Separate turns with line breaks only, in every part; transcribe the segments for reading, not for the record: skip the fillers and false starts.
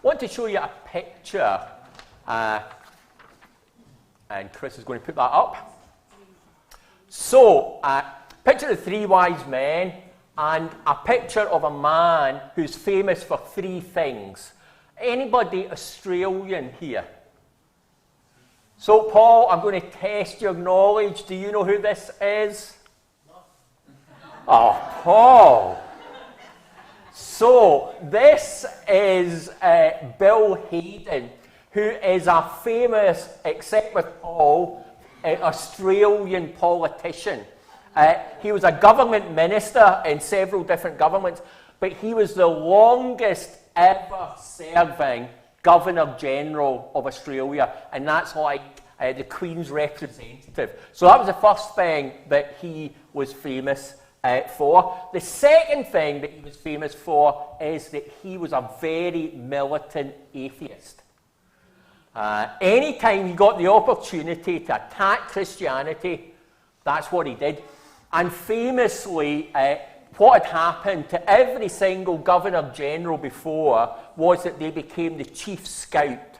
want to show you a picture, and Chris is going to put that up. So, picture of 3 wise men, and a picture of a man who's famous for 3 things. Anybody Australian here? So, Paul, I'm going to test your knowledge. Do you know who this is? No. Oh, Paul. So, this is Bill Hayden, who is a famous, except with Paul, Australian politician. He was a government minister in several different governments, but he was the longest ever serving Governor General of Australia, and that's like the Queen's representative. So that was the first thing that he was famous for. The second thing that he was famous for is that he was a very militant atheist. Anytime he got the opportunity to attack Christianity, that's what he did. And famously, what had happened to every single Governor General before was that they became the chief scout.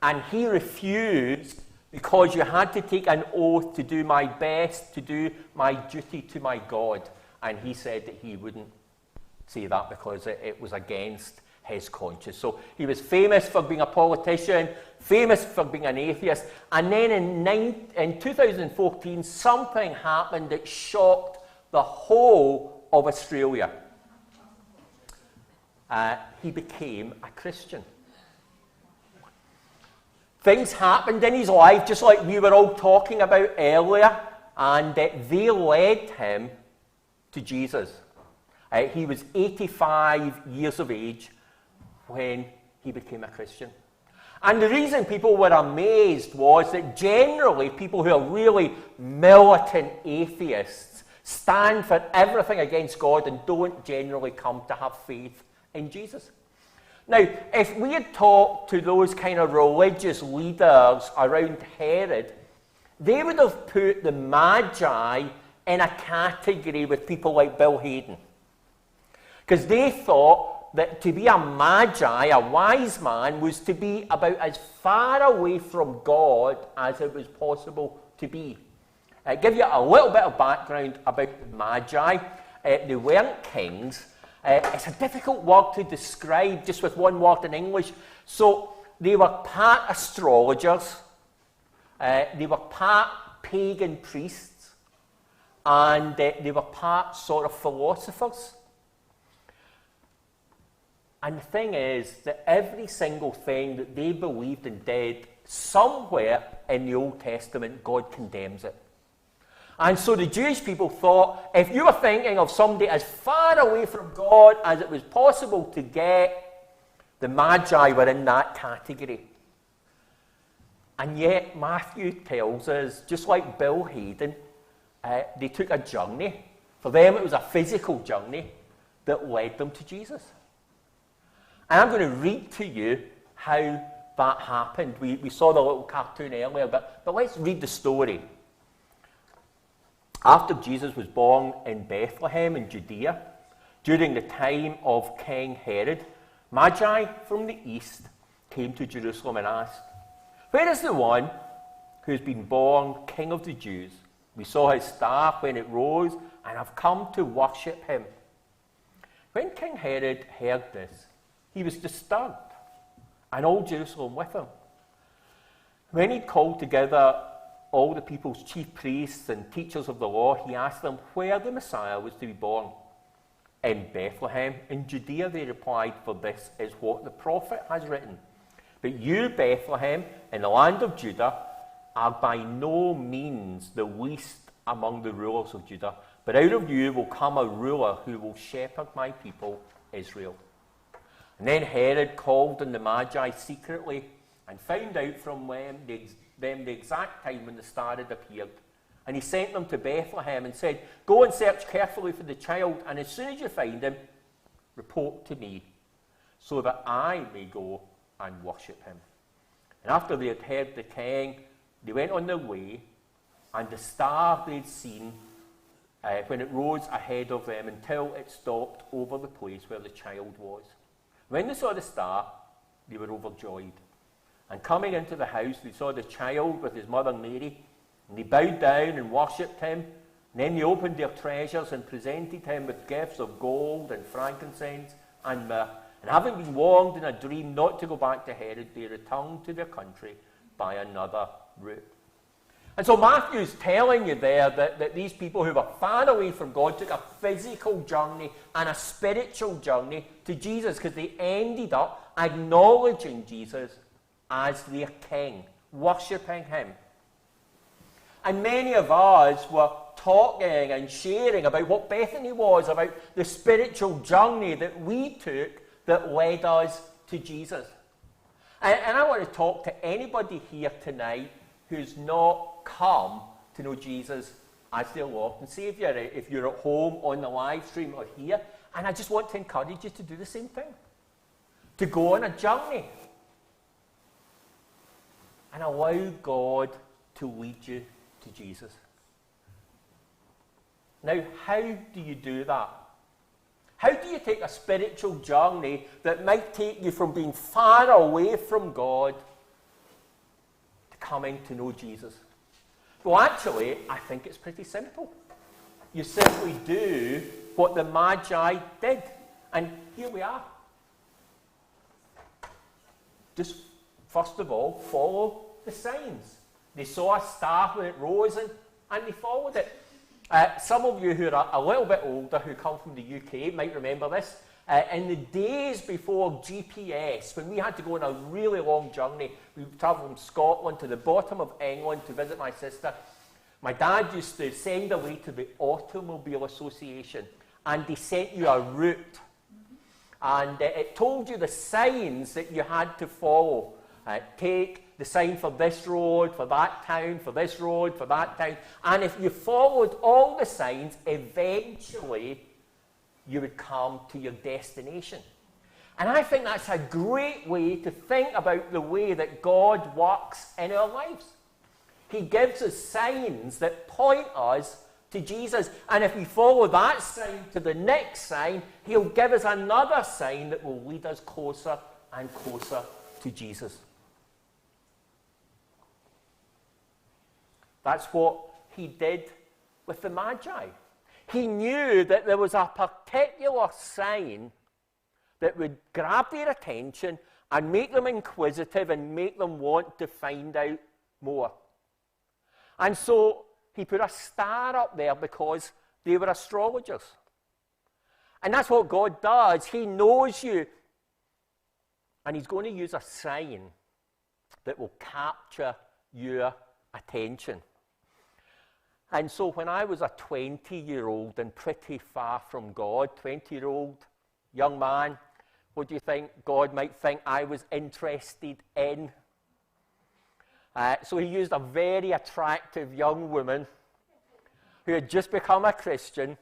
And he refused because you had to take an oath to do my best, to do my duty to my God. And he said that he wouldn't say that because it was against his conscience. So he was famous for being a politician, famous for being an atheist. And then in 2014, something happened that shocked the whole of Australia. He became a Christian. Things happened in his life, just like we were all talking about earlier, and they led him to Jesus. He was 85 years of age when he became a Christian. And the reason people were amazed was that generally people who are really militant atheists stand for everything against God and don't generally come to have faith in Jesus. Now, if we had talked to those kind of religious leaders around Herod, they would have put the Magi in a category with people like Bill Hayden. Because they thought that to be a Magi, a wise man, was to be about as far away from God as it was possible to be. Give you a little bit of background about the Magi. They weren't kings. It's a difficult word to describe just with one word in English. So they were part astrologers, they were part pagan priests, and they were part sort of philosophers. And the thing is that every single thing that they believed and did, somewhere in the Old Testament, God condemns it. And so the Jewish people thought, if you were thinking of somebody as far away from God as it was possible to get, the Magi were in that category. And yet Matthew tells us, just like Bill Hayden, they took a journey. For them it was a physical journey that led them to Jesus. And I'm going to read to you how that happened. We saw the little cartoon earlier, but let's read the story. After Jesus was born in Bethlehem in Judea, during the time of King Herod, Magi from the east came to Jerusalem and asked, "Where is the one who has been born King of the Jews? We saw his star when it rose and have come to worship him." When King Herod heard this, he was disturbed, and all Jerusalem with him. When he called together all the people's chief priests and teachers of the law, he asked them where the Messiah was to be born. "In Bethlehem, in Judea," they replied, "for this is what the prophet has written. But you, Bethlehem, in the land of Judah, are by no means the least among the rulers of Judah, but out of you will come a ruler who will shepherd my people, Israel." And then Herod called on the Magi secretly and found out from them the exact time when the star had appeared. And he sent them to Bethlehem and said, "Go and search carefully for the child, and as soon as you find him, report to me, so that I may go and worship him." And after they had heard the king, they went on their way, and the star they'd seen when it rose ahead of them until it stopped over the place where the child was. When they saw the star, they were overjoyed. And coming into the house, they saw the child with his mother Mary, and they bowed down and worshipped him. And then they opened their treasures and presented him with gifts of gold and frankincense and myrrh. And having been warned in a dream not to go back to Herod, they returned to their country by another route. And so Matthew's telling you there that these people who were far away from God took a physical journey and a spiritual journey to Jesus, because they ended up acknowledging Jesus as their king, worshipping him. And many of us were talking and sharing about what Bethany was, about the spiritual journey that we took that led us to Jesus. And I want to talk to anybody here tonight who's not come to know Jesus as their Lord and Saviour, if you're at home, on the live stream, or here. And I just want to encourage you to do the same thing, to go on a journey and allow God to lead you to Jesus. Now, how do you do that? How do you take a spiritual journey that might take you from being far away from God to coming to know Jesus? Well, actually, I think it's pretty simple. You simply do what the Magi did. And here we are. Just, first of all, follow the signs. They saw a star when it rose, and they followed it. Some of you who are a little bit older, who come from the UK, might remember this. In the days before GPS, when we had to go on a really long journey, we would travel from Scotland to the bottom of England to visit my sister. My dad used to send away to the Automobile Association, and they sent you a route. And it told you the signs that you had to follow. Take the sign for this road, for that town, for this road, for that town. And if you followed all the signs, eventually you would come to your destination. And I think that's a great way to think about the way that God works in our lives. He gives us signs that point us to Jesus. And if we follow that sign to the next sign, he'll give us another sign that will lead us closer and closer to Jesus. That's what he did with the Magi. He knew that there was a particular sign that would grab their attention and make them inquisitive and make them want to find out more. And so he put a star up there because they were astrologers. And that's what God does. He knows you. And he's going to use a sign that will capture your attention. And so when I was a 20-year-old and pretty far from God, 20-year-old young man, what do you think God might think I was interested in? So he used a very attractive young woman who had just become a Christian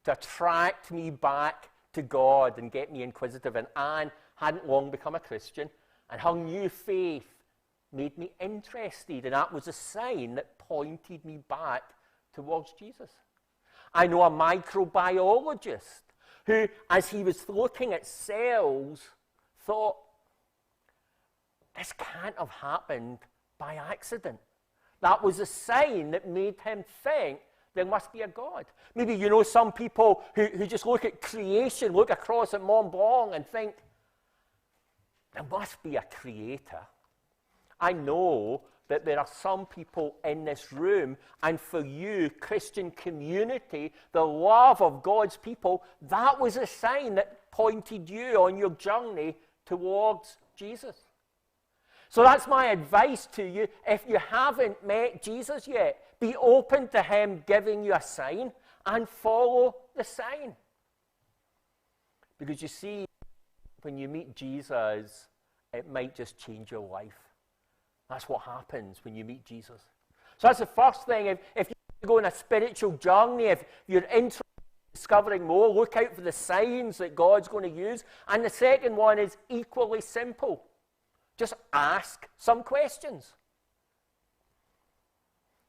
to attract me back to God and get me inquisitive. And Anne hadn't long become a Christian, and her new faith made me interested, and that was a sign that pointed me back towards Jesus. I know a microbiologist who, as he was looking at cells, thought, this can't have happened by accident. That was a sign that made him think there must be a God. Maybe you know some people who just look at creation, look across at Mont Blanc and think, there must be a creator. I know that there are some people in this room, and for you, Christian community, the love of God's people, that was a sign that pointed you on your journey towards Jesus. So that's my advice to you. If you haven't met Jesus yet, be open to him giving you a sign and follow the sign. Because you see, when you meet Jesus, it might just change your life. That's what happens when you meet Jesus. So that's the first thing. If you go on a spiritual journey, if you're interested in discovering more, look out for the signs that God's going to use. And the second one is equally simple. Just ask some questions.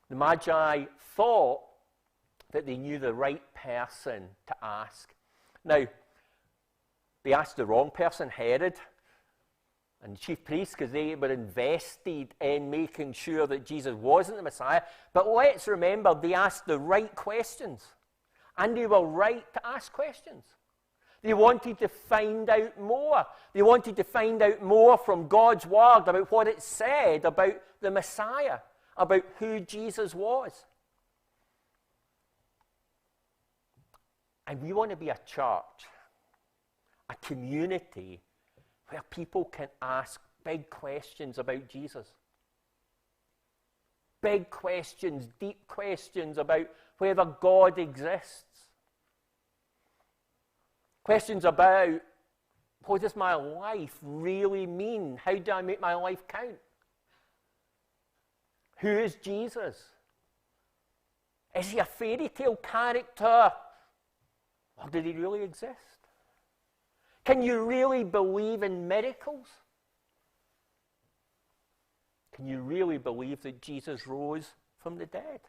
The Magi thought that they knew the right person to ask. Now, They asked the wrong person, Herod and the chief priests, because they were invested in making sure that Jesus wasn't the Messiah. But let's remember, they asked the right questions. And they were right to ask questions. They wanted to find out more. They wanted to find out more from God's Word about what it said about the Messiah, about who Jesus was. And we want to be a church, a community where people can ask big questions about Jesus. Big questions, deep questions about whether God exists. Questions about, what does my life really mean? How do I make my life count? Who is Jesus? Is he a fairy tale character? Or did he really exist? Can you really believe in miracles? Can you really believe that Jesus rose from the dead?